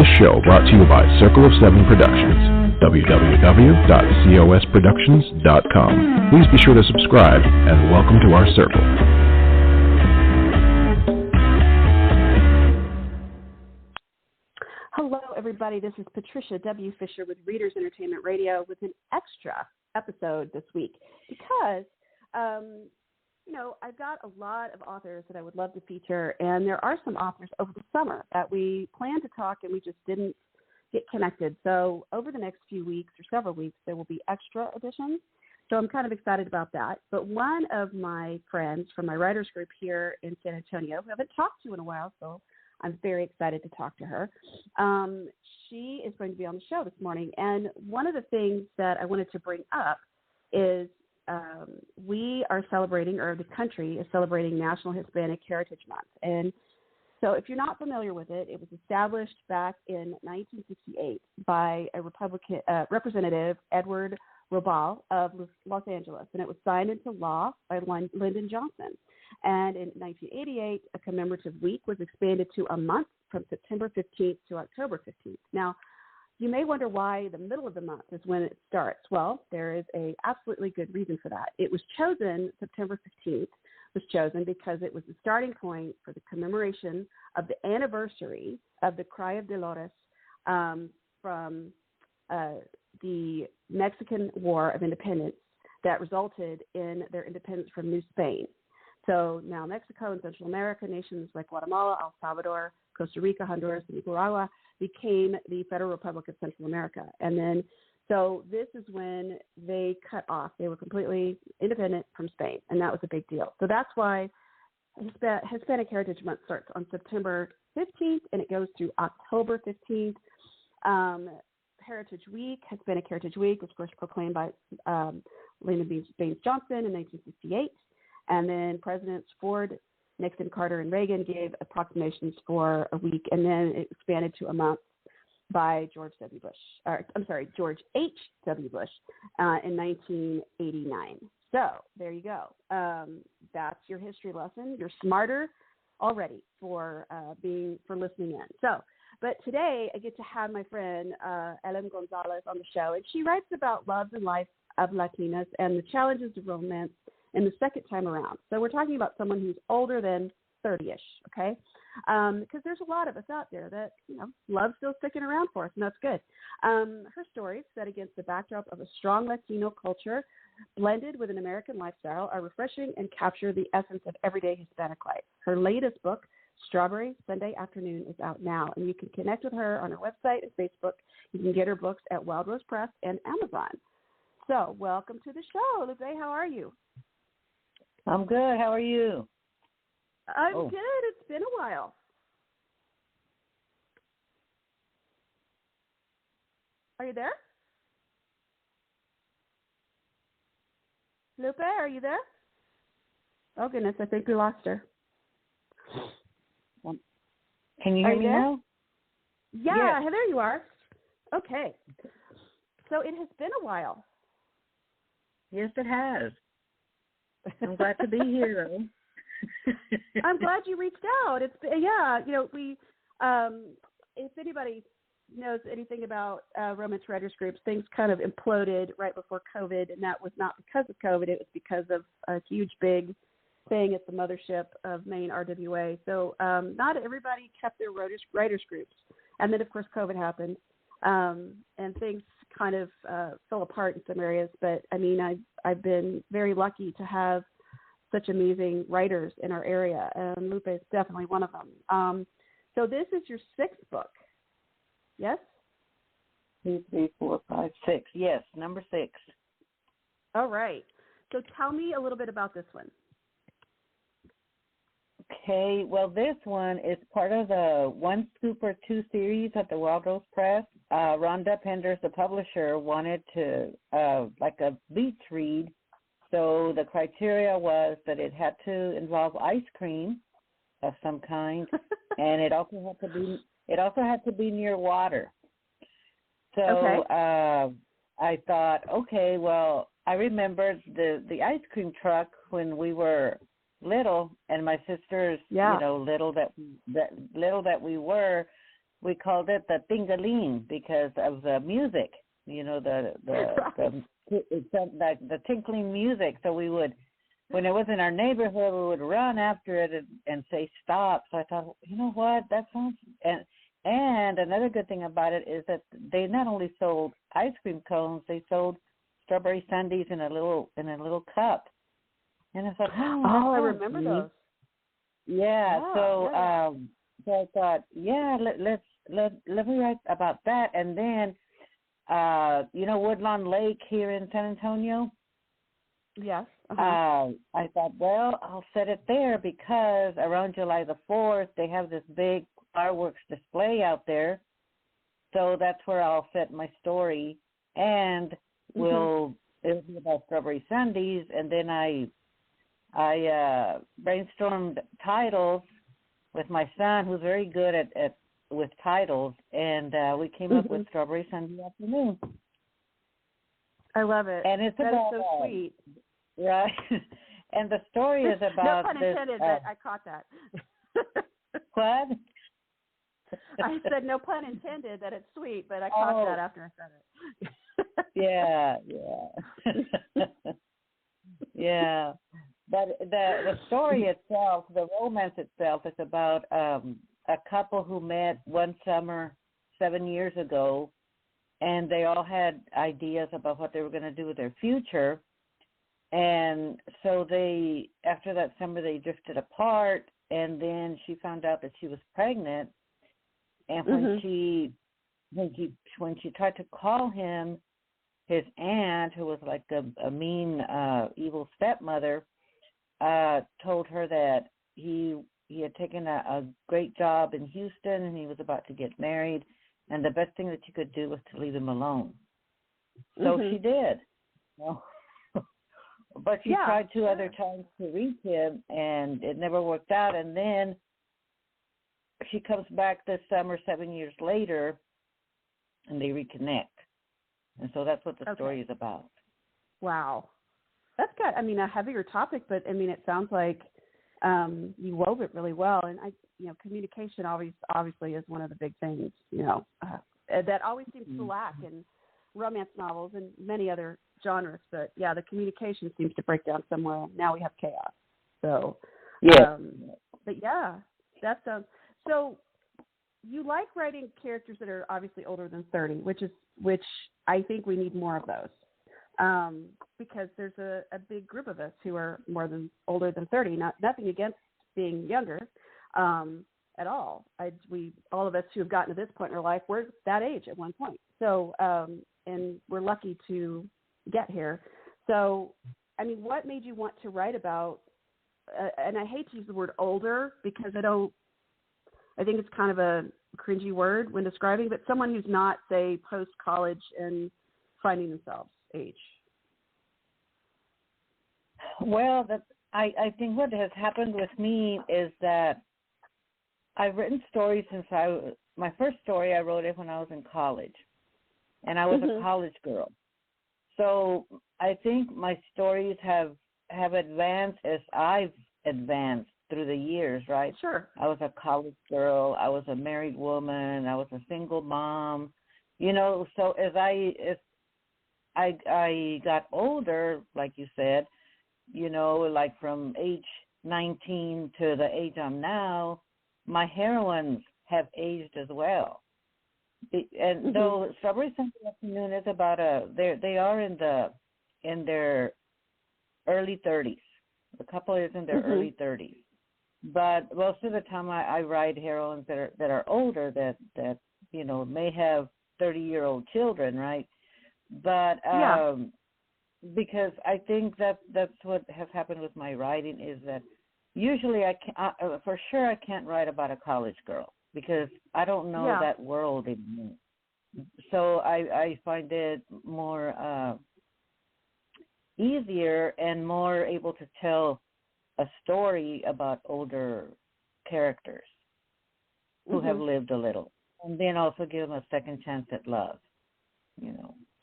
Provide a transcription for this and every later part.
This show brought to you by Circle of Seven Productions, www.cosproductions.com. Please be sure to subscribe and welcome to our circle. Hello, everybody. This is Patricia W. Fisher with Readers Entertainment Radio with an extra episode this week because, I've got a lot of authors that I would love to feature, and there are some authors over the summer that we planned to talk and we just didn't get connected. So over the next few weeks or several weeks, there will be extra editions. So I'm kind of excited about that. But one of my friends from my writers group here in San Antonio, who I haven't talked to in a while, so I'm very excited to talk to her. She is going to be on the show this morning. And one of the things that I wanted to bring up is we are celebrating, or the country is celebrating, National Hispanic Heritage Month. And so if you're not familiar with it, it was established back in 1968 by a Representative Edward Robal of Los Angeles, and it was signed into law by Lyndon Johnson. And in 1988, a commemorative week was expanded to a month from September 15th to October 15th. Now, you may wonder why the middle of the month is when it starts. Well, there is a absolutely good reason for that. It was chosen, September 15th was chosen because it was the starting point for the commemoration of the anniversary of the Cry of Dolores from the Mexican War of Independence that resulted in their independence from New Spain. So now Mexico and Central America, nations like Guatemala, El Salvador, Costa Rica, Honduras, and Nicaragua became the Federal Republic of Central America. And then, so this is when they cut off. They were completely independent from Spain, and that was a big deal. So that's why Hispanic Heritage Month starts on September 15th, and it goes through October 15th. Heritage Week, Hispanic Heritage Week, was first proclaimed by Lyndon Baines Johnson in 1968. And then Presidents Ford, Nixon, Carter, and Reagan gave proclamations for a week, and then it expanded to a month by George H. W. Bush in 1989. So there you go. That's your history lesson. You're smarter already for listening in. So, but today I get to have my friend LM Gonzalez on the show, and she writes about love and life of Latinas and the challenges of romance in the second time around. So we're talking about someone who's older than 30-ish, okay? Because there's a lot of us out there that, love's still sticking around for us, and that's good. Her story, set against the backdrop of a strong Latino culture blended with an American lifestyle, are refreshing and capture the essence of everyday Hispanic life. Her latest book, Strawberry Sunday Afternoon, is out now, and you can connect with her on her website and Facebook. You can get her books at Wild Rose Press and Amazon. So welcome to the show, Lupe. How are you? I'm good. How are you? I'm good. It's been a while. Are you there? Lupe, are you there? Oh, goodness. I think we lost her. Can you hear me now? Yeah, yes. There you are. Okay. So it has been a while. Yes, it has. I'm glad to be here, though. I'm glad you reached out. It's we if anybody knows anything about romance writers groups, things kind of imploded right before COVID, and that was not because of COVID. It was because of a huge big thing at the mothership of Maine RWA. So not everybody kept their writers groups, and then of course COVID happened, and things kind of fell apart in some areas. But I mean, I've been very lucky to have such amazing writers in our area, and Lupe is definitely one of them. So this is your sixth book, yes? 2, 3, 4, 5, 6. Yes, number 6. All right. So tell me a little bit about this one. Okay. Well, this one is part of the One Scoop or Two series at the Wild Rose Press. Rhonda Penders, the publisher, wanted to like a beach read. So the criteria was that it had to involve ice cream of some kind, and it also had to be near water. So okay. I thought, okay, well, I remembered the ice cream truck when we were little, and my sisters, little that we were, we called it the Tingaling because of the music. You know, it sounded like the tinkling music. So we would, when it was in our neighborhood, we would run after it and say stop. So I thought, you know what, that sounds. And another good thing about it is that they not only sold ice cream cones, they sold strawberry sundaes in a little cup. And I thought, I remember those. Yeah. So I thought, let me write about that. And then, you know, Woodlawn Lake here in San Antonio. Yes. I thought, well, I'll set it there because around July the 4th, they have this big fireworks display out there. So that's where I'll set my story. And it'll be about strawberry sundaes. And then I brainstormed titles with my son, who's very good at with titles. And we came up with Strawberry Sunday Afternoon. I love it. And it's that about, is so sweet. Right. And the story is about no pun intended, but I caught that. What? I said no pun intended that it's sweet, but I caught that after I said it. Yeah. Yeah. But the story itself, the romance itself, is about a couple who met one summer 7 years ago, and they all had ideas about what they were going to do with their future. And so after that summer, they drifted apart, and then she found out that she was pregnant. And when she tried to call him, his aunt, who was like a mean, evil stepmother, told her that he had taken a great job in Houston and he was about to get married, and the best thing that she could do was to leave him alone. So she did. Well, but she tried 2 other times to reach him, and it never worked out. And then she comes back this summer 7 years later, and they reconnect. And so that's what the story is about. Wow. That's got, a heavier topic, but, it sounds like you wove it really well. And, communication obviously is one of the big things, that always seems to lack in romance novels and many other genres. But, the communication seems to break down somewhere. Now we have chaos. So, that sounds – so you like writing characters that are obviously older than 30, which I think we need more of those. Because there's a big group of us who are older than 30. Nothing against being younger at all. All of us who have gotten to this point in our life, we're that age at one point. So, and we're lucky to get here. So, what made you want to write about? And I hate to use the word older because I think it's kind of a cringy word when describing, but someone who's not, say, post-college and finding themselves age. Well, I think what has happened with me is that I've written stories since my first story I wrote it when I was in college, and I was a college girl. So I think my stories have advanced as I've advanced through the years, right? Sure. I was a college girl. I was a married woman. I was a single mom. So as I got older, like you said, like from age 19 to the age I'm now, my heroines have aged as well. And though Strawberry Sunday Afternoon is about they are in their early 30s. The couple is in their early 30s. But most of the time I write heroines that are older that may have 30-year-old children, right? But because I think that's what has happened with my writing is that usually I can't write about a college girl because I don't know that world anymore. So I find it more easier and more able to tell a story about older characters who have lived a little, and then also give them a second chance at love,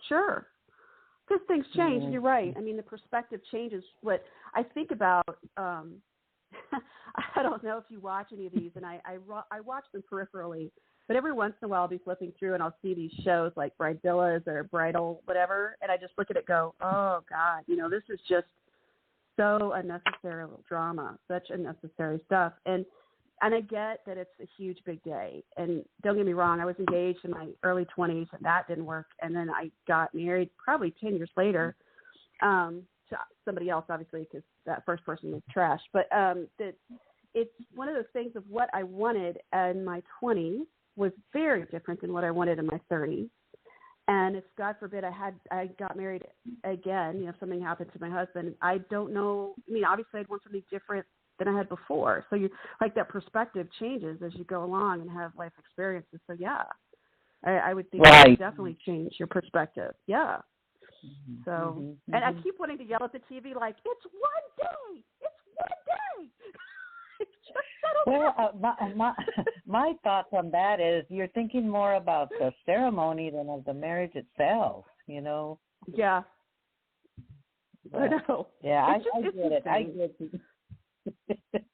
Sure. Because things change, and you're right. The perspective changes. What I think about, I don't know if you watch any of these, and I watch them peripherally, But every once in a while I'll be flipping through and I'll see these shows like Bridevillas or Bridal whatever, and I just look at it and go, oh, God, this is just so unnecessary drama, such unnecessary stuff. And I get that it's a huge, big day. And don't get me wrong, I was engaged in my early 20s, and that didn't work. And then I got married probably 10 years later to somebody else, obviously, because that first person was trash. But it's one of those things of what I wanted in my 20s was very different than what I wanted in my 30s. And if, God forbid, I got married again, if something happened to my husband, I don't know. I mean, obviously, I'd want something different than I had before. So you like that perspective changes as you go along and have life experiences. So yeah, I would think that would definitely change your perspective. Yeah. So, and I keep wanting to yell at the TV like, it's one day. It's one day. It's just settled down. My thoughts on that is you're thinking more about the ceremony than of the marriage itself, Yeah. But, I know. Yeah, I get it. I get it.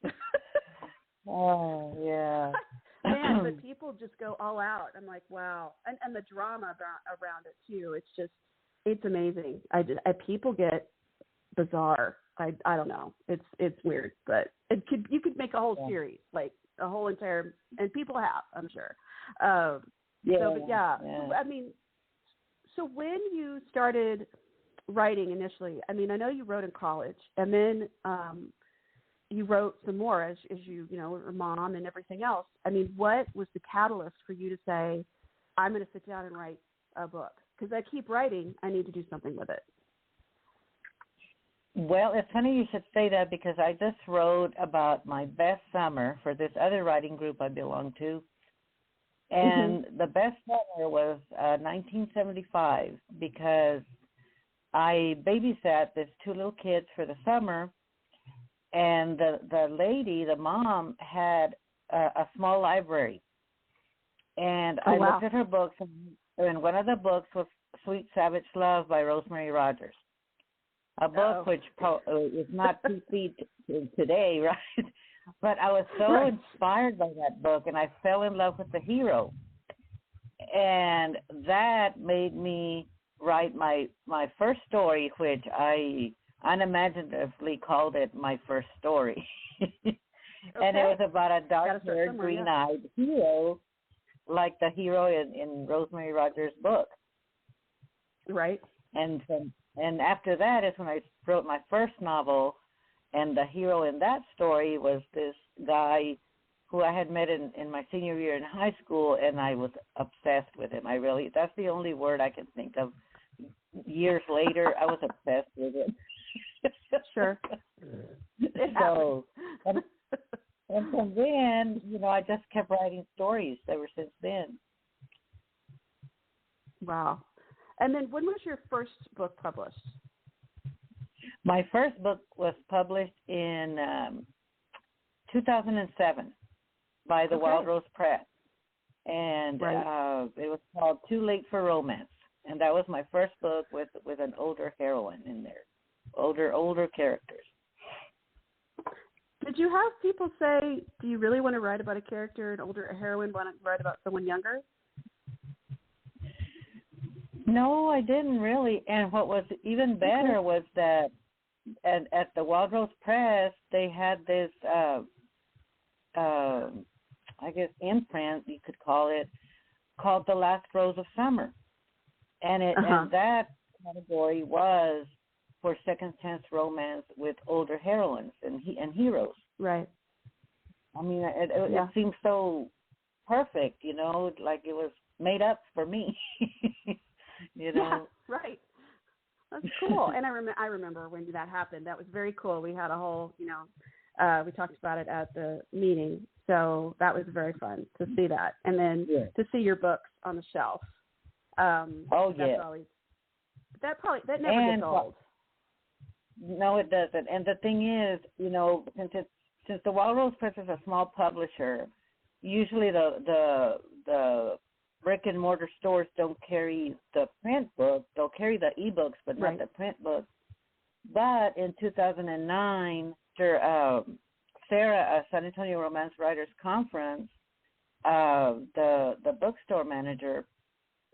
Oh, yeah. Man, but people just go all out. I'm like, wow. And the drama around it, too. It's amazing. People get bizarre. I don't know. It's weird, but you could make a whole series, like a whole entire, and people have, I'm sure. So when you started writing initially, I know you wrote in college, and then you wrote some more as you were a mom and everything else. What was the catalyst for you to say, I'm going to sit down and write a book? Because I keep writing, I need to do something with it. Well, it's funny you should say that because I just wrote about my best summer for this other writing group I belong to. And the best summer was 1975 because I babysat these two little kids for the summer. And the mom, had a small library. And I looked at her books, and one of the books was Sweet Savage Love by Rosemary Rogers, a book which is not 2 feet today, right? But I was so inspired by that book, and I fell in love with the hero. And that made me write my first story, which I unimaginatively called it my first story. And it was about a dark-haired, green-eyed hero, like the hero in Rosemary Rogers' book. Right. And after that is when I wrote my first novel, and the hero in that story was this guy who I had met in my senior year in high school, and I was obsessed with him. That's the only word I can think of. Years later, I was obsessed with him. Sure. So, and from then, I just kept writing stories ever since then. Wow. And then when was your first book published? My first book was published in 2007 by the Wild Rose Press. And it was called Too Late for Romance. And that was my first book with an older heroine in there, older characters. Did you have people say, do you really want to write about a character, an older heroine, want to write about someone younger? No, I didn't really. And what was even better was that at the Wild Rose Press, they had this, I guess, imprint, you could call it, called The Last Rose of Summer. And and that category was for second chance romance with older heroines and heroes. Right. It seemed so perfect, like it was made up for me. Yeah, right. That's cool. And I remember when that happened. That was very cool. We had a whole, we talked about it at the meeting. So that was very fun to see that. And then to see your books on the shelf. That never gets old. No, it doesn't. And the thing is, since the Wild Rose Press is a small publisher, usually the brick and mortar stores don't carry the print book. They'll carry the ebooks, but not the print book. But in 2009, after Sarah, a San Antonio Romance Writers Conference, the bookstore manager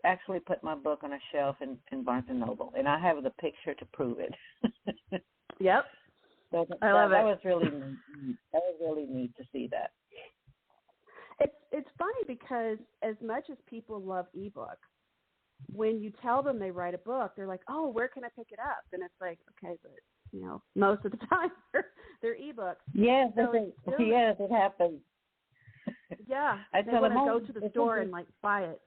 actually put my book on a shelf in Barnes and Noble, and I have the picture to prove it. Yep. I love it. That was really neat. That was really neat to see that. It's funny because as much as people love ebooks, when you tell them they write a book, they're like, "Oh, where can I pick it up?" And it's like, okay, but most of the time they're ebooks. Yes, so yes, it happens. Yeah, I they tell want them, to go to the store and buy it.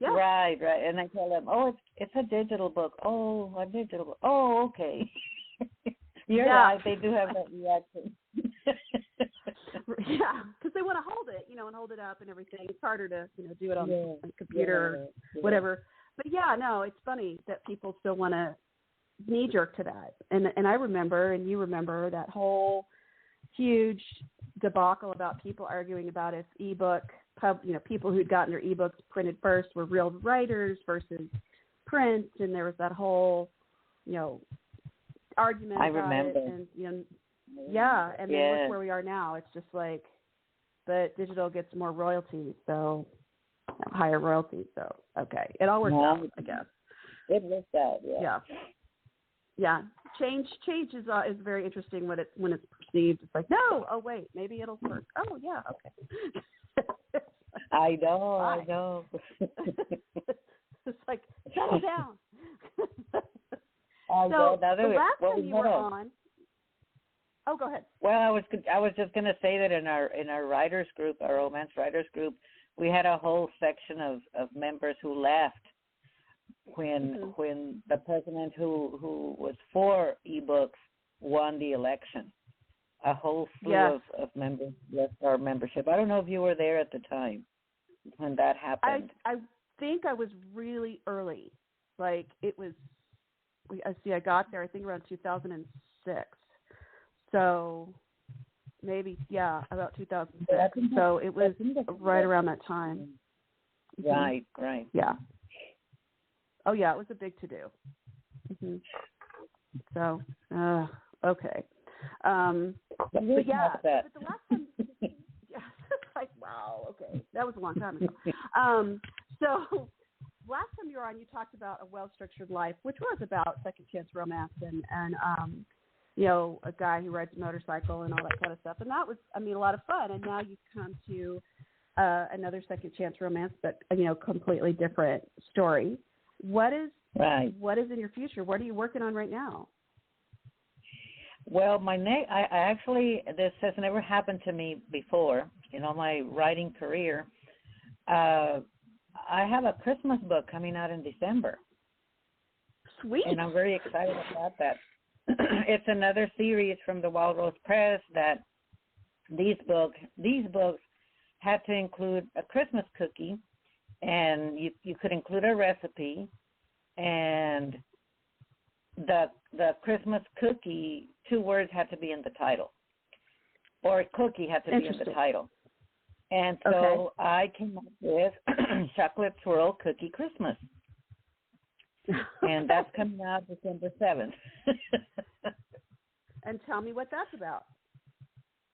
Yeah. Right, and I tell them, "Oh, it's a digital book." "Oh, a digital book." "Oh, okay." You're right. They do have that reaction. Yeah, because they want to hold it, and hold it up and everything. It's harder to, do it on a computer or whatever. But no, it's funny that people still want to knee jerk to that. And I remember, and you remember that whole huge debacle about people arguing about if ebook, people who'd gotten their ebooks printed first were real writers versus print, and there was that whole, argument I about remember. it. And and then look where we are now. It's just like, but digital gets more royalties, so higher royalties. So okay, it all works out, I guess. It works out, yeah. Change is very interesting when it's perceived. It's like, no, oh wait, maybe it'll work. Oh yeah, okay. I know. It's like, settle down. So the last time you were on. Oh, go ahead. Well, I was just going to say that in our writers group, our romance writers group, we had a whole section of members who left when the president who was for ebooks won the election. A whole slew of members left our membership. I don't know if you were there at the time when that happened. I think I was really early. Like it was. I got there, I think, around 2006. So maybe, about 2006. So it was right around that time. Right. Yeah. Oh, yeah, it was a big to-do. Mm-hmm. So, okay. But the last time, like, wow, okay. That was a long time ago. So last time you were on, you talked about A Well-Structured Life, which was about second chance romance and a guy who rides a motorcycle and all that kind of stuff. And that was, a lot of fun. And now you've come to another second chance romance, but, completely different story. What is in your future? What are you working on right now? Well, I actually, this has never happened to me before in all my writing career. I have a Christmas book coming out in December. Sweet. And I'm very excited about that. It's another series from the Wild Rose Press that these books had to include a Christmas cookie, and you could include a recipe, and the Christmas cookie, 2 words had to be in the title, or a cookie had to be in the title. And so I came up with Chocolate Swirl Cookie Christmas. And that's coming out December 7th. And tell me what that's about.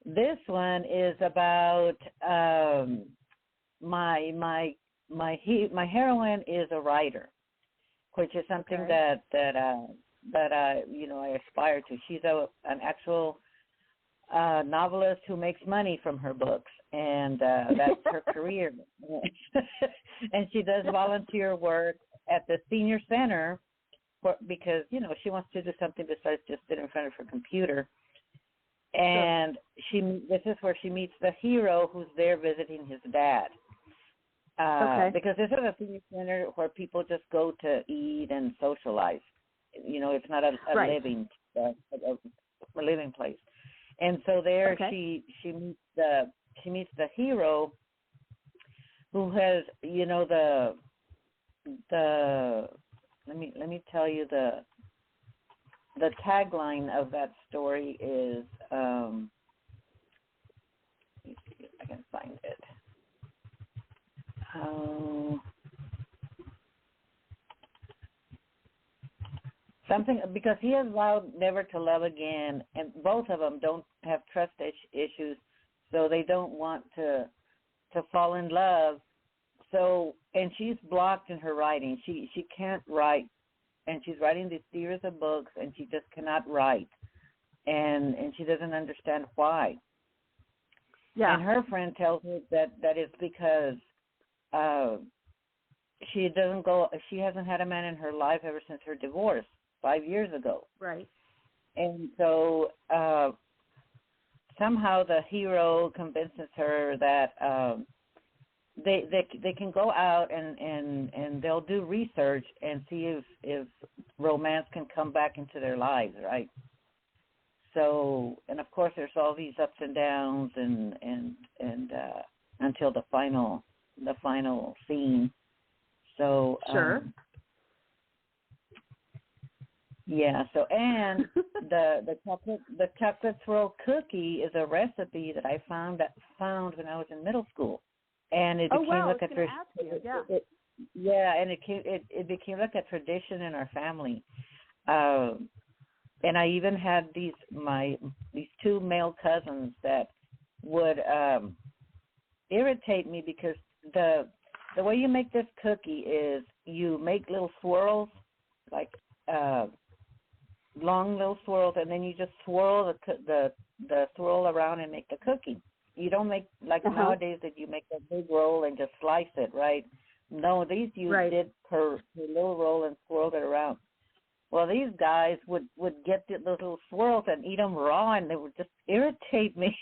This one is about my heroine is a writer, which is something that I aspire to. She's an actual novelist who makes money from her books, and that's her career. And she does volunteer work at the senior center because, she wants to do something besides just sit in front of her computer. And this is where she meets the hero who's there visiting his dad. Because this is a senior center where people just go to eat and socialize. It's not a living place. And so there she meets the hero who has, let me tell you the tagline of that story is let me see if I can find it. Something, because he has vowed never to love again, and both of them don't have trust issues, so they don't want to to fall in love. So, and she's blocked in her writing. She can't write, and she's writing these series of books, and she just cannot write, and she doesn't understand why. Yeah. And her friend tells her that it's because she hasn't had a man in her life ever since her divorce 5 years ago. Right. And so somehow the hero convinces her that they can go out and they'll do research and see if romance can come back into their lives, right? So, and of course there's all these ups and downs and until the final scene. So sure. Yeah. So, and the chocolate swirl cookie is a recipe that I found when I was in middle school, and it became like a tradition. Yeah, and it became like a tradition in our family. And I even had these two male cousins that would irritate me because the way you make this cookie is you make little swirls, like long little swirls, and then you just swirl the swirl around and make the cookie. You don't make like nowadays that you make a big roll and just slice it, right? No, these you did per little roll and swirled it around. Well, these guys would get those little swirls and eat them raw, and they would just irritate me.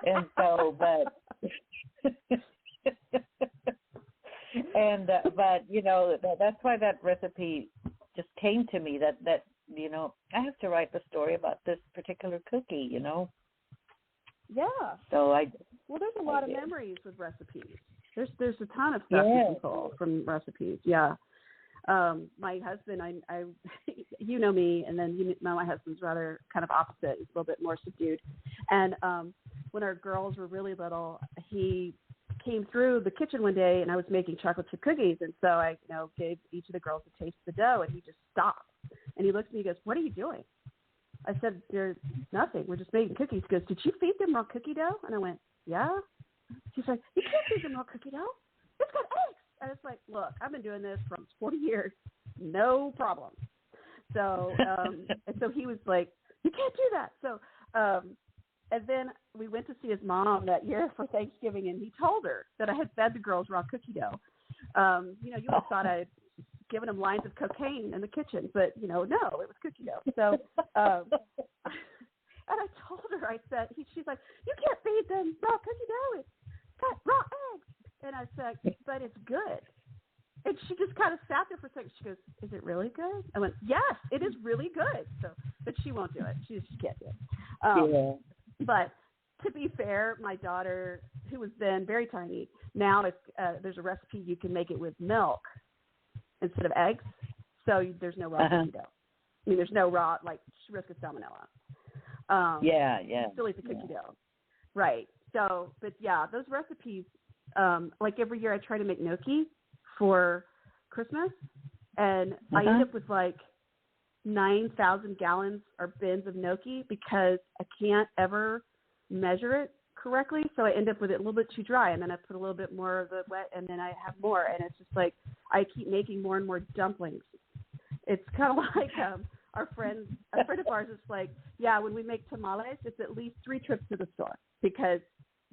And so, but you know, that's why that recipe just came to me. That you know, I have to write the story about this particular cookie. You know. Yeah. So there's a lot of memories with recipes. There's a ton of stuff you can pull from recipes. Yeah. My husband, I you know me, and then you know my husband's rather kind of opposite. He's a little bit more subdued. And when our girls were really little, he came through the kitchen one day, and I was making chocolate chip cookies, and so I, gave each of the girls a taste of the dough, and he just stopped, and he looked at me, and he goes, "What are you doing?" I said, "There's nothing. We're just making cookies." He goes, "Did you feed them raw cookie dough?" And I went, "Yeah." She's like, "You can't feed them raw cookie dough. It's got eggs." And it's like, look, I've been doing this for 40 years, no problem. So, and so he was like, "You can't do that." So, and then we went to see his mom that year for Thanksgiving, and he told her that I had fed the girls raw cookie dough. You would have thought I had given them lines of cocaine in the kitchen, but, no, it was cookie dough. So, and I told her, I said, she's like, "You can't feed them raw cookie dough. It's got raw eggs." And I said, "But it's good." And she just kind of sat there for a second. She goes, "Is it really good?" I went, "Yes, it is really good." So, but she won't do it. She can't do it. But to be fair, my daughter, who was then very tiny, now there's a recipe you can make it with milk instead of eggs. So there's no raw cookie dough. I mean, there's no raw, like, risk of salmonella. Still eat the cookie dough. Right. So, but yeah, those recipes, like every year I try to make gnocchi for Christmas, and I end up with like 9,000 gallons or bins of gnocchi because I can't ever measure it correctly. So I end up with it a little bit too dry, and then I put a little bit more of the wet, and then I have more, and it's just like I keep making more and more dumplings. It's kind of like a friend of ours is like, "Yeah, when we make tamales, it's at least 3 trips to the store because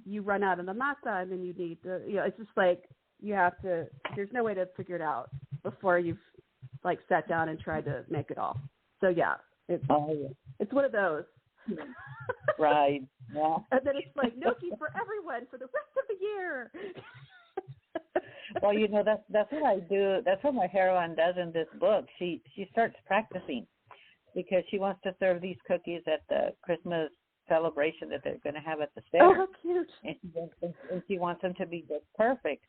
you run out of the masa, and then you need it's just like you have to, there's no way to figure it out before you've like sat down and tried to make it all." So yeah, it's one of those. Right. Yeah. And then it's like gnocchi for everyone for the rest of the year. Well, that's what I do. That's what my heroine does in this book. She starts practicing because she wants to serve these cookies at the Christmas celebration that they're going to have at the fair. Oh, how cute. And she wants them to be just perfect.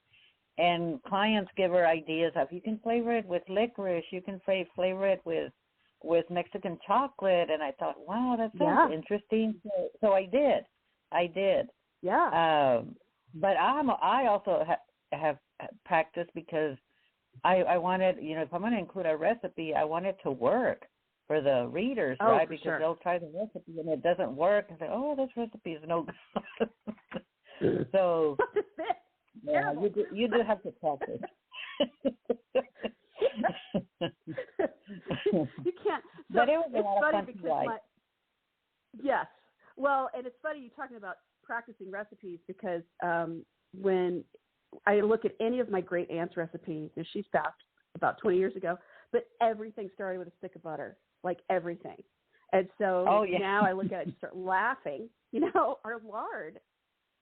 And clients give her ideas of, you can flavor it with licorice, you can flavor it with Mexican chocolate. And I thought, wow, that sounds interesting. So I did. Yeah. But I also have practiced because I wanted, if I'm going to include a recipe, I want it to work for the readers, right? Because they'll try the recipe and it doesn't work and say, "Oh, this recipe is no good." So, yeah, you do have to practice. You can't. So but it was a lot of fun to write. Yes. Well, and it's funny you talking about practicing recipes because when I look at any of my great aunt's recipes, and she's passed about 20 years ago, but everything started with a stick of butter, like everything. And so now I look at it and start laughing, or lard.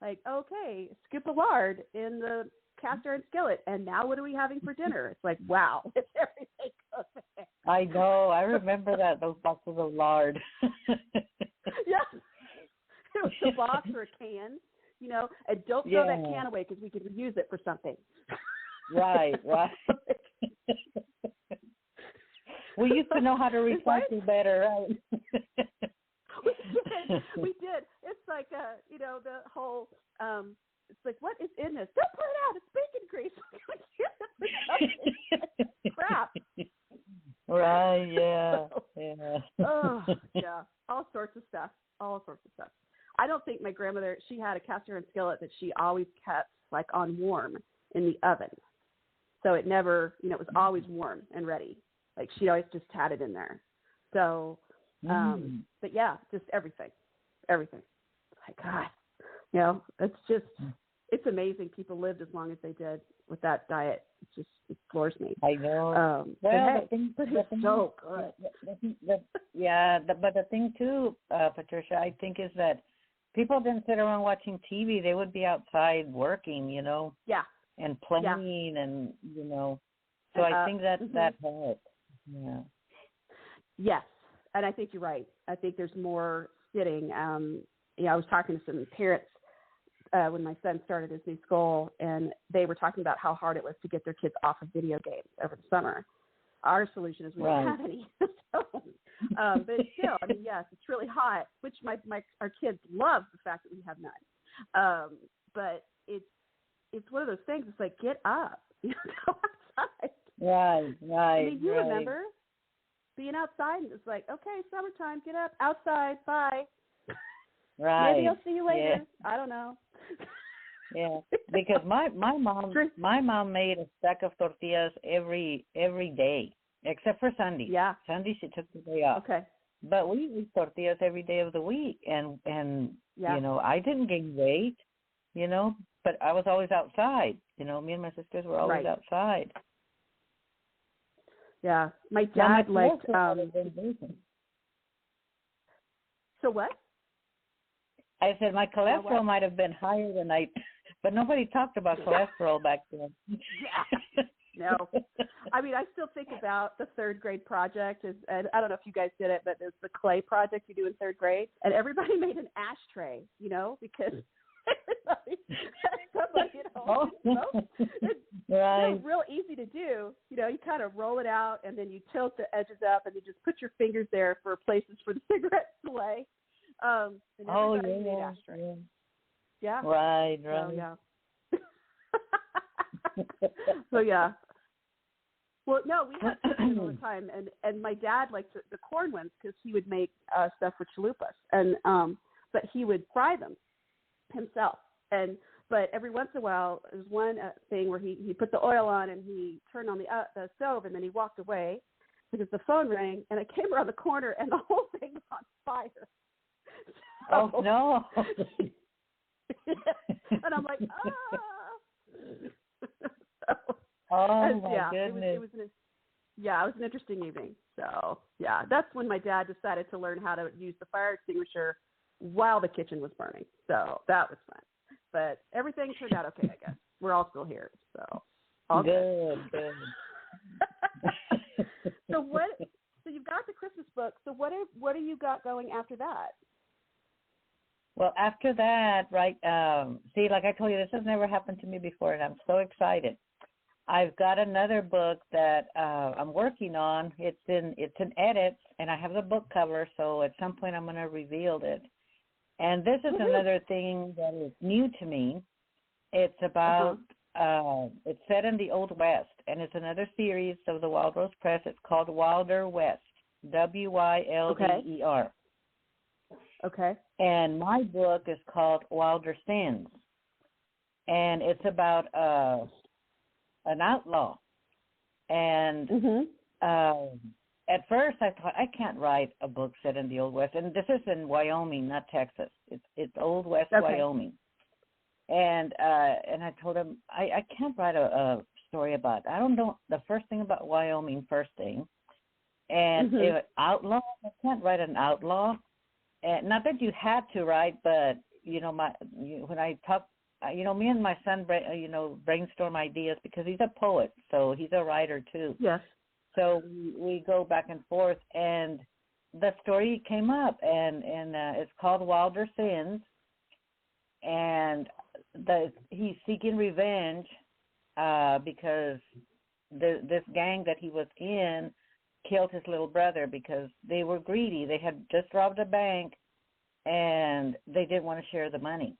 Like, okay, scoop of lard in the cast iron skillet, and now what are we having for dinner? It's like, wow, it's everything goes there. I know. I remember that, those boxes of lard. Yeah. It was a box or a can, and don't throw that can away because we could use it for something. Right. We used to know how to recycle better, right? We did. It's like, the whole, it's like, what is in this? Don't pour it out. It's bacon grease. Crap. Right, yeah. Oh, yeah. All sorts of stuff. I don't think my grandmother, she had a cast iron skillet that she always kept, like, on warm in the oven. So it never, it was always warm and ready. Like, she always just had it in there. So, but yeah, just everything. My God, it's just, it's amazing people lived as long as they did with that diet. It floors me. I know. But it's so good. But the thing too, Patricia, I think is that people didn't sit around watching TV. They would be outside working, Yeah. and playing and, So I think that helped. Yeah. Yes. And I think you're right. I think there's more sitting. I was talking to some parents when my son started his new school, and they were talking about how hard it was to get their kids off of video games over the summer. Our solution is we don't have any. But still, yes, it's really hot, which our kids love the fact that we have none. But it's one of those things. It's like, get up, go outside. Right. You remember being outside, and it's like, okay, summertime, get up, outside, bye. Right. Maybe I'll see you later. Yeah. I don't know. Yeah, because my mom made a stack of tortillas every day, except for Sunday. Yeah. Sunday she took the day off. Okay. But we eat tortillas every day of the week, and I didn't gain weight, but I was always outside. Me and my sisters were always outside. Yeah, my dad liked. So what? I said my cholesterol might have been higher than but nobody talked about cholesterol back then. Yeah. No. I still think about the third grade project. And I don't know if you guys did it, but there's the clay project you do in third grade. And everybody made an ashtray, because somebody at home. It's real easy to do. You kind of roll it out, and then you tilt the edges up, and you just put your fingers there for places for the cigarettes to lay. And everybody made ashtray. Yeah. Right. So, yeah. So, yeah. Well, no, we had chicken all the time, and my dad liked the corn ones because he would make stuff for chalupas, and but he would fry them himself. But every once in a while, there's one thing where he put the oil on and he turned on the stove, and then he walked away because the phone rang, and I came around the corner, and the whole thing was on fire. So, oh no! And I'm like, Oh my goodness! It was an interesting evening. So yeah, that's when my dad decided to learn how to use the fire extinguisher while the kitchen was burning. So that was fun. But everything turned out okay, I guess. We're all still here. So all good. So you've got the Christmas book. So what do you got going after that? Well, after that, right, see, like I told you, this has never happened to me before, and I'm so excited. I've got another book that I'm working on. It's in edits, and I have the book cover, so at some point I'm going to reveal it. And this is another thing that is new to me. It's about, it's set in the Old West, and it's another series of the Wild Rose Press. It's called Wilder West, Wilder. Okay. And my book is called Wilder Sins. and it's about an outlaw. And at first I thought, I can't write a book set in the Old West. And this is in Wyoming, not Texas. It's Old West, Wyoming. And I told him, I can't write a story about, I don't know the first thing about Wyoming, first thing. And if outlaw, I can't write an outlaw. And not that you had to write, but, when I talk, me and my son, brainstorm ideas because he's a poet, so he's a writer too. Yes. So we go back and forth, and the story came up, and it's called Wilder Sins, and he's seeking revenge because this gang that he was in killed his little brother because they were greedy. They had just robbed a bank, and they didn't want to share the money.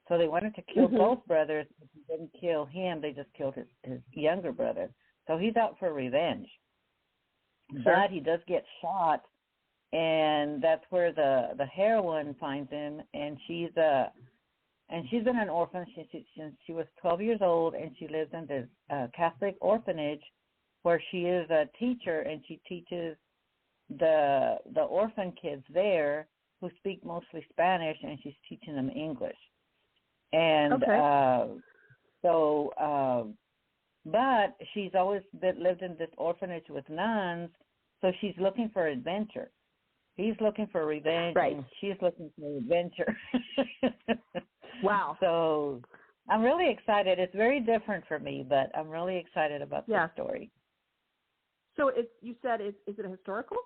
So they wanted to kill both brothers. If they didn't kill him, they just killed his younger brother. So he's out for revenge. Sure. But he does get shot, and that's where the heroine finds him, and she's been an orphan since she was 12 years old, and she lives in this Catholic orphanage where she is a teacher, and she teaches the orphan kids there who speak mostly Spanish, and she's teaching them English. And but she's always lived in this orphanage with nuns, so she's looking for adventure. He's looking for revenge, and she's looking for adventure. Wow. So I'm really excited. It's very different for me, but I'm really excited about this story. So you said, is it a historical?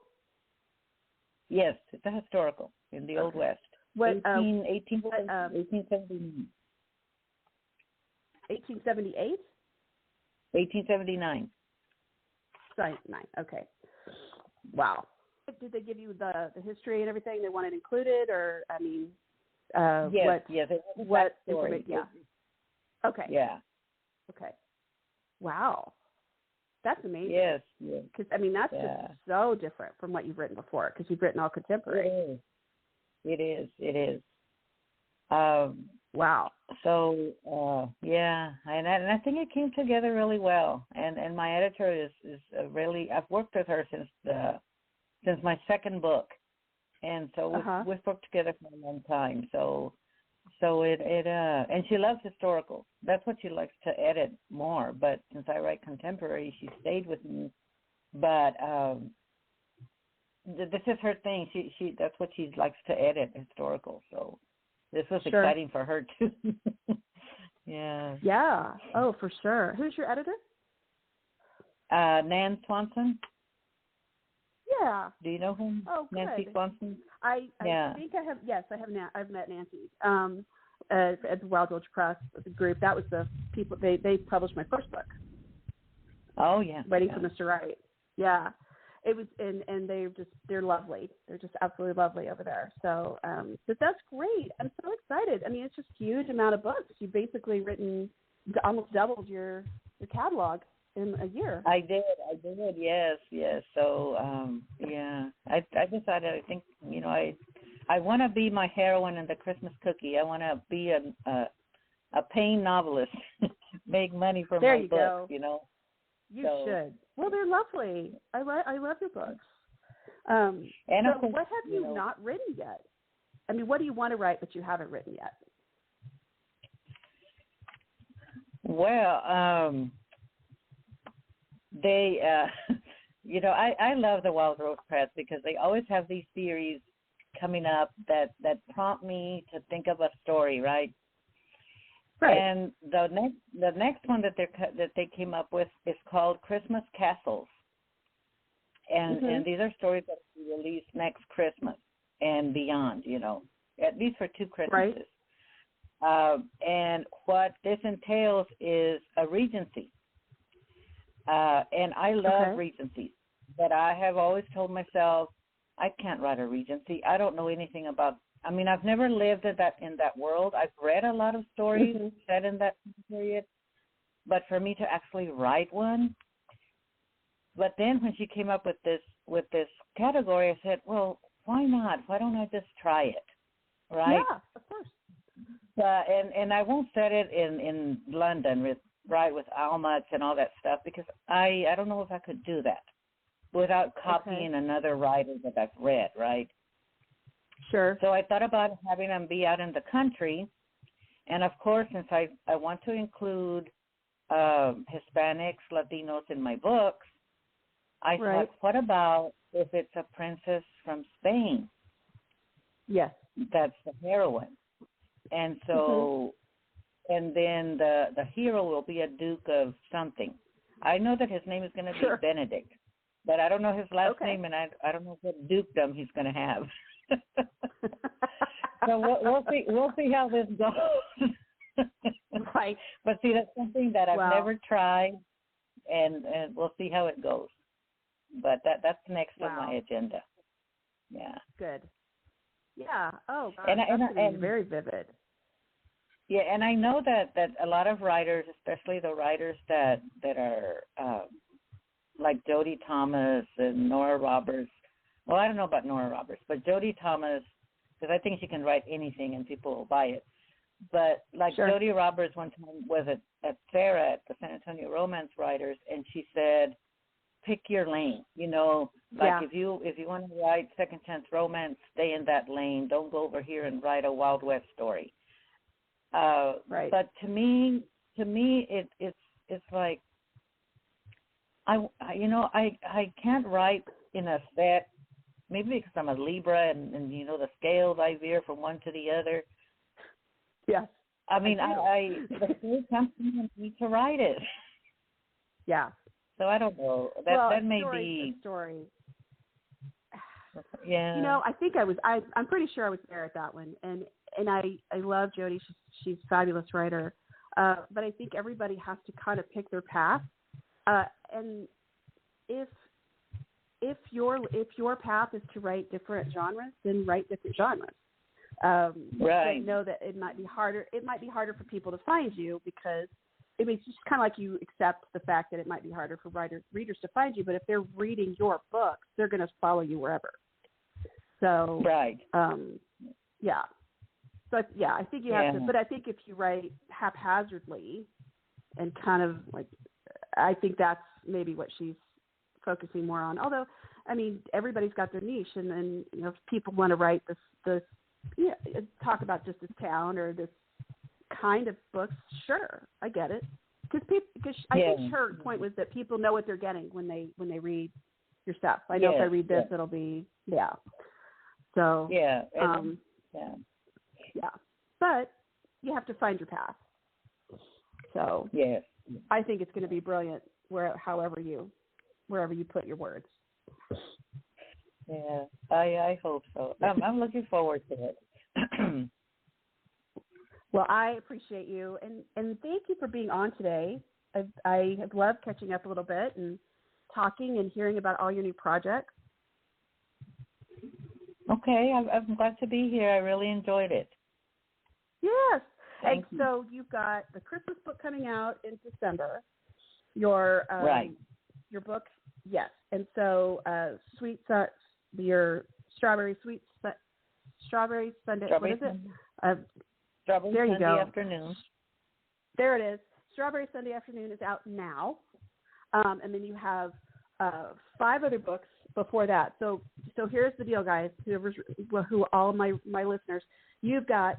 Yes, it's a historical in the Old West. What, 1879. 1878? 1879. 79, okay. Wow. Did they give you the history and everything they wanted included, or, I mean, yes. What information? Yeah. Okay. Yeah. Okay. Wow. That's amazing. Yes. Because, I mean, that's just so different from what you've written before, because you've written all contemporary. It is. Wow. So, and I think it came together really well. And my editor is really, I've worked with her since my second book. And so we've worked together for a long time. So it and she loves historical. That's what she likes to edit more. But since I write contemporary, she stayed with me. But this is her thing. She that's what she likes to edit, historical. So this was exciting for her too. Yeah. Yeah. Oh, for sure. Who's your editor? Nan Swanson. Yeah. Do you know him? Oh, good. Nancy Swanson. I think I have. Yes, I have. I've met Nancy at the Wild George Press group. That was the people. They published my first book. Oh yeah. Waiting for Mr. Right. Yeah. It was, and they're lovely. They're just absolutely lovely over there. So, but that's great. I'm so excited. I mean, it's just a huge amount of books. You've basically written, almost doubled your catalog in a year. I did. Yes. So, I decided. I think I want to be my heroine in the Christmas cookie. I want to be a paying novelist, make money from my books. You should. Well, they're lovely. I love your books. And so what have you not written yet? I mean, what do you want to write but you haven't written yet? Well, they, I love the Wild Rose Press because they always have these series coming up that prompt me to think of a story, right? Right. And the next one that they came up with is called Christmas Castles, and these are stories that will be released next Christmas and beyond. At least for 2 Christmases. Right. And what this entails is a regency, and I love regencies, but I have always told myself I can't write a regency. I don't know anything about. I mean, I've never lived in that world. I've read a lot of stories set in that period, but for me to actually write one. But then when she came up with this category, I said, well, why not? Why don't I just try it, right? Yeah, of course. And I won't set it in London with Almutz and all that stuff because I don't know if I could do that without copying another writer that I've read, right? Sure. So I thought about having them be out in the country, and of course, since I want to include Hispanics, Latinos in my books, I thought, what about if it's a princess from Spain? Yes. That's the heroine. And so, and then the hero will be a duke of something. I know that his name is going to be Benedict, but I don't know his last name, and I don't know what dukedom he's going to have. So we'll see how this goes. Right. But see, that's something that I've never tried, and we'll see how it goes. But that's next on my agenda. Yeah. Good. Yeah. Oh, gosh, and very vivid. Yeah, and I know that a lot of writers, especially the writers that are like Jodie Thomas and Nora Roberts. Well, I don't know about Nora Roberts, but Jodie Thomas, because I think she can write anything and people will buy it. But like Jodie Roberts one time was at Sarah at the San Antonio Romance Writers, and she said, pick your lane. You know, like if you want to write second chance romance, stay in that lane. Don't go over here and write a Wild West story. But to me, it's like I can't write in a set. Maybe because I'm a Libra and you know the scales I veer from one to the other. Yes. I mean, the story comes to me and I need to write it. Yeah. So I don't know. That may be a story. Yeah. You know, I think I'm pretty sure I was there at that one, and I love Jodie. She's a fabulous writer. But I think everybody has to kind of pick their path. And if your path is to write different genres, then write different genres. I know that it might be harder. It might be harder for people to find you because it's just kind of like you accept the fact that it might be harder for readers to find you. But if they're reading your books, they're going to follow you wherever. So yeah. So yeah, I think you have to. But I think if you write haphazardly and kind of like, I think that's maybe what she's focusing more on. Although, I mean, everybody's got their niche, and then if people want to write this talk about just this town or this kind of books, sure, I get it. Because I think her point was that people know what they're getting when they read your stuff. I know if I read this, it'll be So yeah. But you have to find your path. So I think it's going to be brilliant wherever you put your words. Yeah, I hope so. I'm looking forward to it. Well, I appreciate you, and thank you for being on today. I have loved catching up a little bit and talking and hearing about all your new projects. Okay, I'm glad to be here. I really enjoyed it. Yes. Thank you. So you've got the Christmas book coming out in December. Your book, yes. And so your Strawberry Sunday. What is it? Strawberry there you Sunday go. Afternoon. There it is. Strawberry Sunday Afternoon is out now. And then you have 5 other books before that. So here's the deal, guys. Who all my listeners, you've got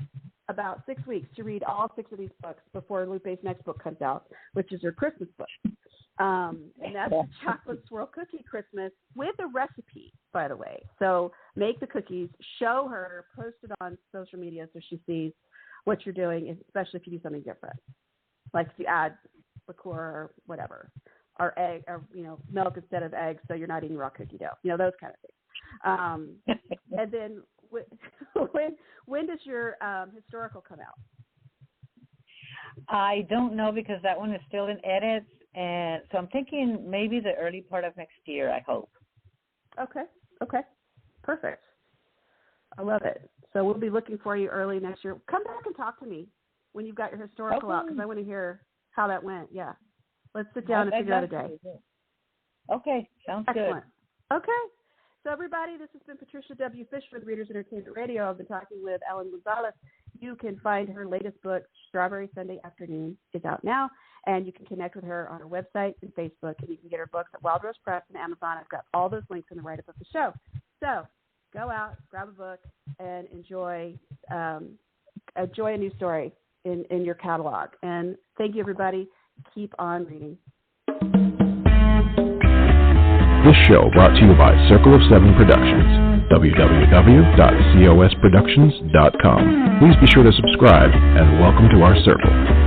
about 6 weeks to read all 6 of these books before Lupe's next book comes out, which is her Christmas book. And that's the Chocolate Swirl Cookie Christmas with a recipe, by the way. So make the cookies, show her, post it on social media so she sees what you're doing, especially if you do something different. Like if you add liqueur or whatever, or egg, or milk instead of eggs, so you're not eating raw cookie dough. Those kind of things. And then when does your historical come out? I don't know because that one is still in edits, and so I'm thinking maybe the early part of next year. I hope. Okay, perfect. I love it. So we'll be looking for you early next year. Come back and talk to me when you've got your historical out, because I want to hear how that went. Yeah, let's sit down and figure out a day. Okay, sounds excellent. Good. Okay, So, everybody, this has been Patricia W. Fish with Readers Entertainment Radio. I've been talking with LM Gonzalez. You can find her latest book, Strawberry Sunday Afternoon, is out now. And you can connect with her on her website and Facebook. And you can get her books at Wild Rose Press and Amazon. I've got all those links in the write-up of the show. So, go out, grab a book, and enjoy a new story in your catalog. And thank you, everybody. Keep on reading. This show brought to you by Circle of Seven Productions, www.cosproductions.com. Please be sure to subscribe and welcome to our circle.